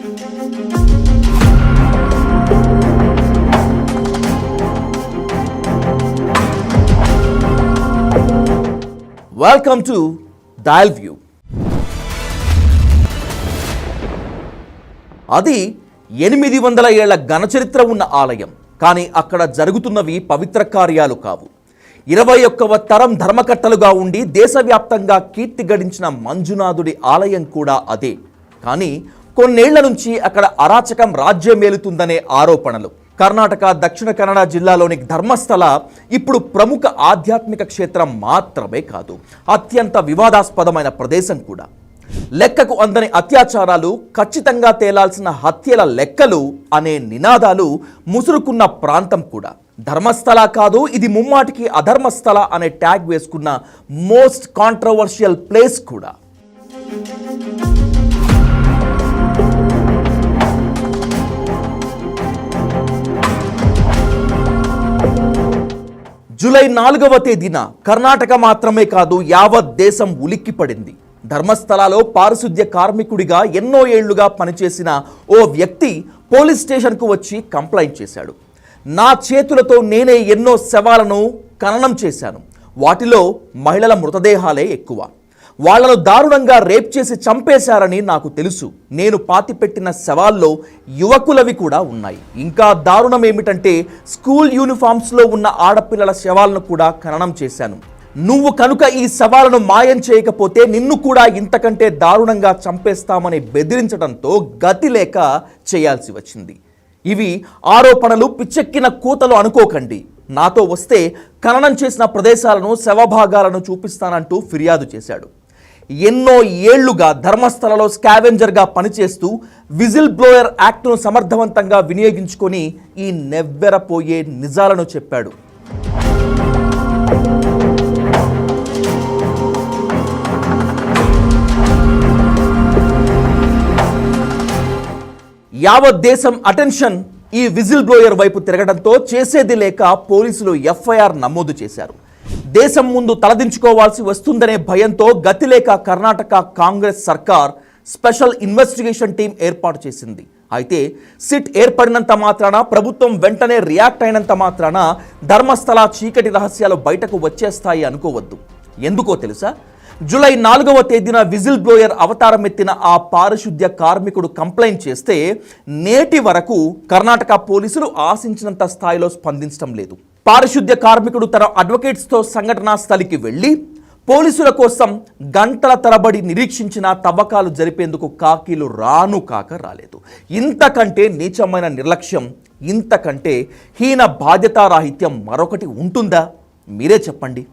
Welcome to dial view. అది 800 ఏళ్ల ఘనచరిత్ర ఉన్న ఆలయం. కానీ అక్కడ జరుగుతున్నవి పవిత్ర కార్యాలు కావు. 21వ తరం ధర్మకర్తలుగా ఉండి దేశవ్యాప్తంగా కీర్తి గడించిన మంజునాథుడి ఆలయం కూడా అదే. కానీ కొన్నేళ్ల నుంచి అక్కడ అరాచకం రాజ్యమేలుతుందనే ఆరోపణలు. కర్ణాటక దక్షిణ కన్నడ జిల్లాలోని ధర్మస్థల ఇప్పుడు ప్రముఖ ఆధ్యాత్మిక క్షేత్రం మాత్రమే కాదు, అత్యంత వివాదాస్పదమైన ప్రదేశం కూడా. లెక్కకు అందని అత్యాచారాలు, ఖచ్చితంగా తేలాల్సిన హత్యల లెక్కలు అనే నినాదాలు ముసురుకున్న ప్రాంతం కూడా. ధర్మస్థల కాదు, ఇది ముమ్మాటికి అధర్మస్థల అనే ట్యాగ్ వేసుకున్న మోస్ట్ కాంట్రవర్షియల్ ప్లేస్ కూడా. జూలై 4వ తేదీన కర్ణాటక మాత్రమే కాదు, యావత్ దేశం ఉలిక్కిపడింది. ధర్మస్థలలో పారిశుద్ధ్య కార్మికుడిగా ఎన్నో ఏళ్లుగా పనిచేసిన ఓ వ్యక్తి పోలీస్ స్టేషన్కు వచ్చి కంప్లైంట్ చేశాడు. నా చేతులతో నేనే ఎన్నో శవాలను ఖననం చేశాను. వాటిలో మహిళల మృతదేహాలే ఎక్కువ. వాళ్లను దారుణంగా రేప్ చేసి చంపేశారని నాకు తెలుసు. నేను పాతిపెట్టిన శవాల్లో యువకులవి కూడా ఉన్నాయి. ఇంకా దారుణం ఏమిటంటే స్కూల్ యూనిఫామ్స్లో ఉన్న ఆడపిల్లల శవాలను కూడా ఖననం చేశాను. నువ్వు కనుక ఈ శవాలను మాయం చేయకపోతే నిన్ను కూడా ఇంతకంటే దారుణంగా చంపేస్తామని బెదిరించడంతో గతి లేక చేయాల్సి వచ్చింది. ఇవి ఆరోపణలు, పిచ్చెక్కిన కూతలు అనుకోకండి. నాతో వస్తే ఖననం చేసిన ప్రదేశాలను, శవభాగాలను చూపిస్తానంటూ ఫిర్యాదు చేశాడు. ఎన్నో ఏళ్లుగా ధర్మస్థలలో స్కావెంజర్గా పనిచేస్తూ విజిల్ బ్లోయర్ యాక్ట్ను సమర్థవంతంగా వినియోగించుకొని ఈ నెవ్వెరపోయే నిజాలను చెప్పాడు. యావత్ దేశం అటెన్షన్ ఈ విజిల్ బ్లోయర్ వైపు తిరగడంతో చేసేది లేక పోలీసులు ఎఫ్ఐఆర్ నమోదు చేశారు. దేశం ముందు తలదించుకోవాల్సి వస్తుందనే భయంతో గతిలేక కర్ణాటక కాంగ్రెస్ సర్కార్ స్పెషల్ ఇన్వెస్టిగేషన్ టీం ఏర్పాటు చేసింది. అయితే సిట్ ఏర్పడినంత మాత్రాన, ప్రభుత్వం వెంటనే రియాక్ట్ అయినంత మాత్రాన ధర్మస్థల చీకటి రహస్యాలు బయటకు వచ్చేస్తాయి అనుకోవద్దు. ఎందుకో తెలుసా? జూలై 4వ తేదీన విజిల్ బ్లోయర్ అవతారం ఎత్తిన ఆ పారిశుద్ధ్య కార్మికుడు కంప్లైంట్ చేస్తే నేటి వరకు కర్ణాటక పోలీసులు ఆశించినంత స్థాయిలో స్పందించడం లేదు. పారిశుద్ధ్య కార్మికుడు తన అడ్వకేట్స్తో సంఘటనా స్థలికి వెళ్ళి పోలీసుల కోసం గంటల తరబడి నిరీక్షించిన తవ్వకాలు జరిపేందుకు కాకీలు రాను కాక రాలేదు. ఇంతకంటే నీచమైన నిర్లక్ష్యం, ఇంతకంటే హీన బాధ్యతారాహిత్యం మరొకటి ఉంటుందా? మీరే చెప్పండి.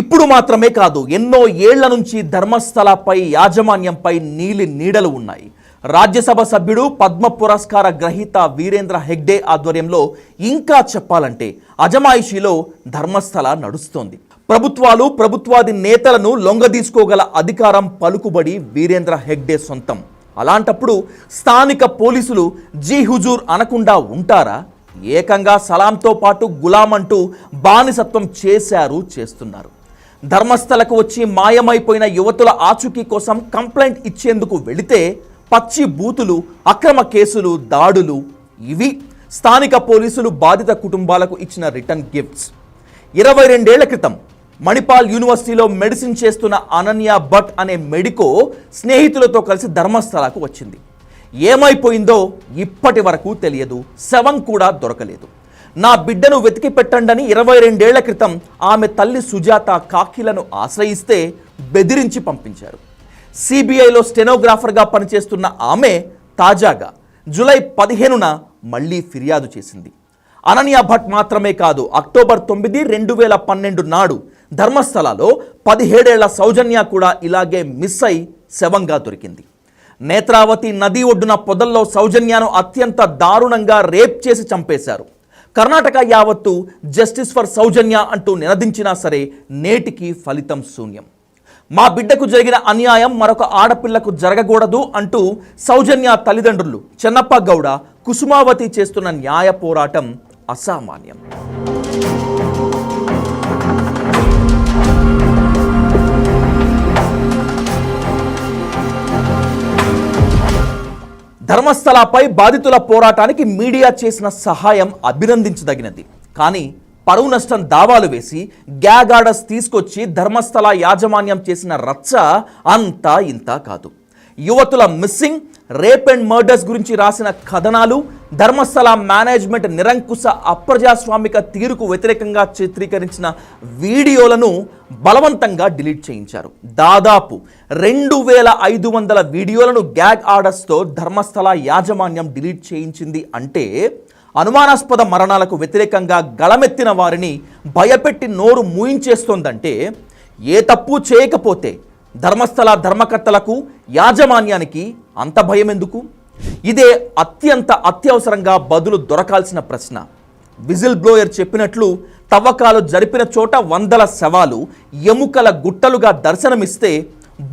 ఇప్పుడు మాత్రమే కాదు, ఎన్నో ఏళ్ల నుంచి ధర్మస్థలపై యాజమాన్యంపై నీలి నీడలు ఉన్నాయి. రాజ్యసభ సభ్యుడు, పద్మ పురస్కార గ్రహీత వీరేంద్ర హెగ్డే ఆధ్వర్యంలో ఇంకా చెప్పాలంటే అజమాయిషీలో ధర్మస్థల నడుస్తోంది. ప్రభుత్వాలు, ప్రభుత్వాది నేతలను లొంగదీసుకోగల అధికారం, పలుకుబడి వీరేంద్ర హెగ్డే సొంతం. అలాంటప్పుడు స్థానిక పోలీసులు జీ హుజూర్ అనకుండా ఉంటారా? ఏకంగా సలాంతో పాటు గులాం అంటూ బానిసత్వం చేస్తున్నారు. ధర్మస్థలకు వచ్చి మాయమైపోయిన యువతుల ఆచూకీ కోసం కంప్లైంట్ ఇచ్చేందుకు వెళితే పచ్చి బూతులు, అక్రమ కేసులు, దాడులు. ఇవి స్థానిక పోలీసులు బాధిత కుటుంబాలకు ఇచ్చిన రిటర్న్ గిఫ్ట్స్. 22 ఏళ్ల క్రితం మణిపాల్ యూనివర్సిటీలో మెడిసిన్ చేస్తున్న అనన్య భట్ అనే మెడికో స్నేహితులతో కలిసి ధర్మస్థలకు వచ్చింది. ఏమైపోయిందో ఇప్పటి వరకు తెలియదు. శవం కూడా దొరకలేదు. నా బిడ్డను వెతికి పెట్టండని 22 ఏళ్ల క్రితం ఆమె తల్లి సుజాత కాకీలను ఆశ్రయిస్తే బెదిరించి పంపించారు. సిబిఐలో స్టెనోగ్రాఫర్గా పనిచేస్తున్న ఆమె తాజాగా జూలై 15న మళ్ళీ ఫిర్యాదు చేసింది. అనన్య భట్ మాత్రమే కాదు, అక్టోబర్ 9, 2012 నాడు ధర్మస్థలలో 17 ఏళ్ల సౌజన్య కూడా ఇలాగే మిస్ అయి శవంగా దొరికింది. నేత్రావతి నది ఒడ్డున పొదల్లో సౌజన్యను అత్యంత దారుణంగా రేప్ చేసి చంపేశారు. కర్ణాటక యావత్తు జస్టిస్ ఫర్ సౌజన్య అంటూ నినదించినా సరే నేటికి ఫలితం శూన్యం. మా బిడ్డకు జరిగిన అన్యాయం మరొక ఆడపిల్లకు జరగకూడదు అంటూ సౌజన్య తల్లిదండ్రులు చెన్నప్ప గౌడ, కుసుమావతి చేస్తున్న న్యాయ పోరాటం అసామాన్యం. ధర్మస్థలపై బాధితుల పోరాటానికి మీడియా చేసిన సహాయం అభినందించదగినది. కానీ పరువు నష్టం దావాలు వేసి గ్యాగ్ ఆర్డర్స్ తీసుకొచ్చి ధర్మస్థల యాజమాన్యం చేసిన రచ్చ అంతా ఇంత కాదు. యువతుల మిస్సింగ్, రేప్ అండ్ మర్డర్స్ గురించి రాసిన కథనాలు, ధర్మస్థల మేనేజ్మెంట్ నిరంకుశ అప్రజాస్వామిక తీరుకు వ్యతిరేకంగా చిత్రీకరించిన వీడియోలను బలవంతంగా డిలీట్ చేయించారు. దాదాపు 2500 వీడియోలను గ్యాగ్ ఆర్డర్స్తో ధర్మస్థల యాజమాన్యం డిలీట్ చేయించింది. అంటే అనుమానాస్పద మరణాలకు వ్యతిరేకంగా గళమెత్తిన వారిని భయపెట్టి నోరు మూయించేస్తోందంటే ఏ తప్పు చేయకపోతే ధర్మస్థల ధర్మకర్తలకు, యాజమాన్యానికి అంత భయం ఎందుకు? ఇదే అత్యంత అత్యవసరంగా బదులు దొరకాల్సిన ప్రశ్న. విజిల్ బ్లోయర్ చెప్పినట్లు తవ్వకాలు జరిపిన చోట 100 శవాలు ఎముకల గుట్టలుగా దర్శనమిస్తే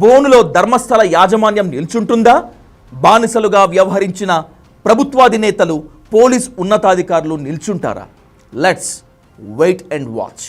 బోనులో ధర్మస్థల యాజమాన్యం నిల్చుంటుందా? బానిసలుగా వ్యవహరించిన ప్రభుత్వాధినేతలు, పోలీస్ ఉన్నతాధికారులు నిల్చుంటారా? Let's wait and watch.